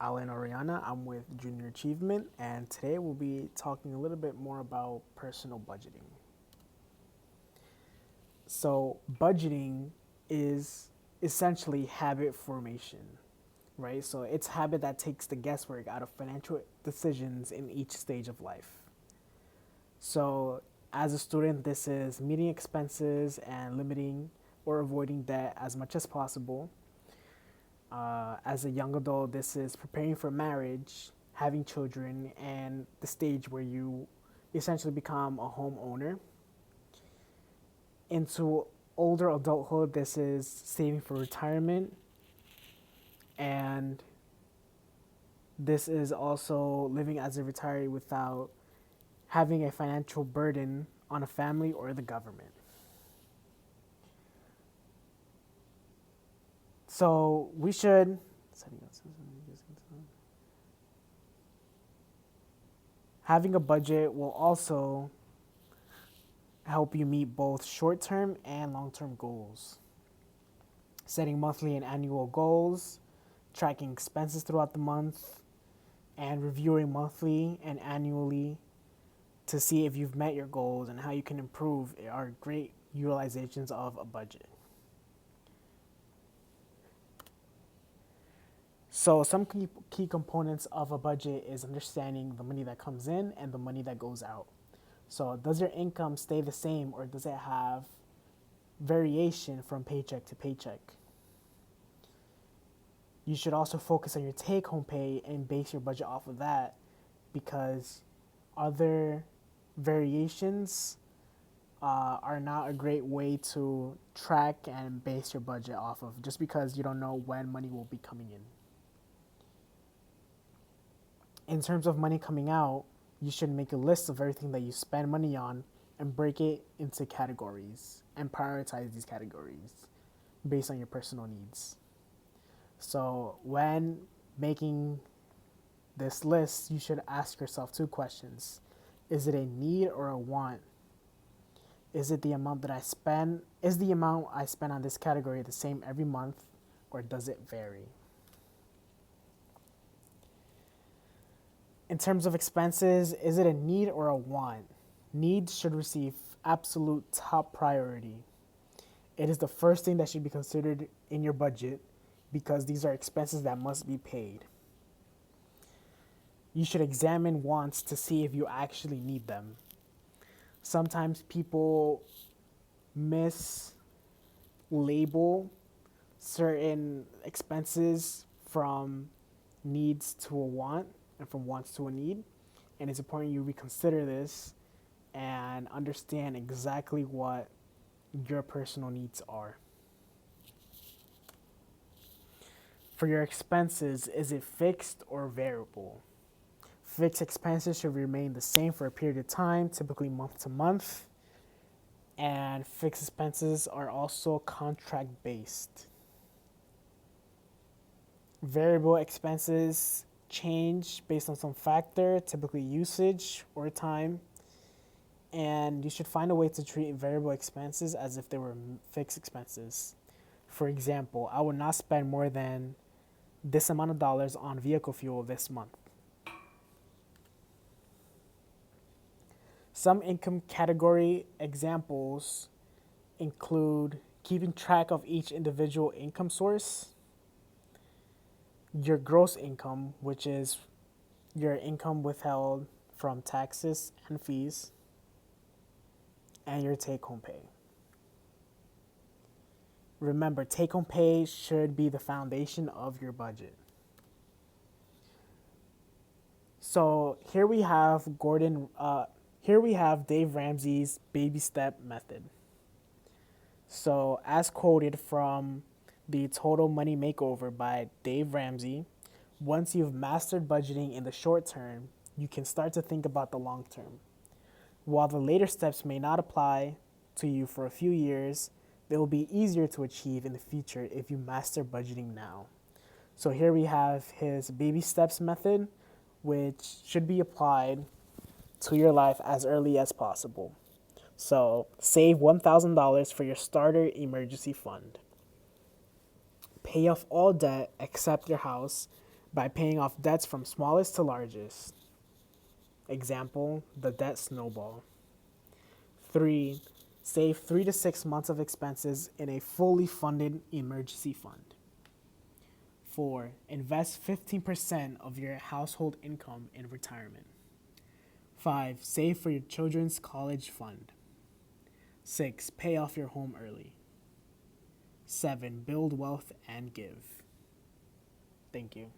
Alan Oriana. I'm with Junior Achievement, and today we'll be talking a little bit more about personal budgeting. So, budgeting is essentially habit formation, right? So, it's habit that takes the guesswork out of financial decisions in each stage of life. So, as a student, this is meeting expenses and limiting or avoiding debt as much as possible. As a young adult, this is preparing for marriage, having children, and the stage where you essentially become a homeowner. Into older adulthood, this is saving for retirement, and this is also living as a retiree without having a financial burden on a family or the government. So we should having a budget will also help you meet both short-term and long-term goals. Setting monthly and annual goals, tracking expenses throughout the month, and reviewing monthly and annually to see if you've met your goals and how you can improve are great utilizations of a budget. So some key components of a budget is understanding the money that comes in and the money that goes out. So does your income stay the same or does it have variation from paycheck to paycheck? You should also focus on your take-home pay and base your budget off of that, because other variations are not a great way to track and base your budget off of, just because you don't know when money will be coming in. In terms of money coming out, you should make a list of everything that you spend money on and break it into categories and prioritize these categories based on your personal needs. So when making this list, you should ask yourself two questions. Is it a need or a want? Is it the amount that I spend? Is the amount I spend on this category the same every month, or does it vary? In terms of expenses, is it a need or a want? Needs should receive absolute top priority. It is the first thing that should be considered in your budget because these are expenses that must be paid. You should examine wants to see if you actually need them. Sometimes people mislabel certain expenses from needs to a want and from wants to a need, and it's important you reconsider this and understand exactly what your personal needs are. For your expenses, is it fixed or variable? Fixed expenses should remain the same for a period of time, typically month to month, and fixed expenses are also contract based. Variable expenses change based on some factor, typically usage or time, and you should find a way to treat variable expenses as if they were fixed expenses. For example, I would not spend more than this amount of dollars on vehicle fuel this month. Some income category examples include keeping track of each individual income source, your gross income, which is your income withheld from taxes and fees, and your take-home pay. Remember, take-home pay should be the foundation of your budget. So here we have Dave Ramsey's baby step method. So as quoted from the Total Money Makeover by Dave Ramsey, once you've mastered budgeting in the short term, you can start to think about the long term. While the later steps may not apply to you for a few years, they will be easier to achieve in the future if you master budgeting now. So here we have his baby steps method, which should be applied to your life as early as possible. So save $1,000 for your starter emergency fund. Pay off all debt except your house by paying off debts from smallest to largest. Example, the debt snowball. 3. Save 3 to 6 months of expenses in a fully funded emergency fund. 4. Invest 15% of your household income in retirement. 5. Save for your children's college fund. 6. Pay off your home early. 7. Build wealth and give. Thank you.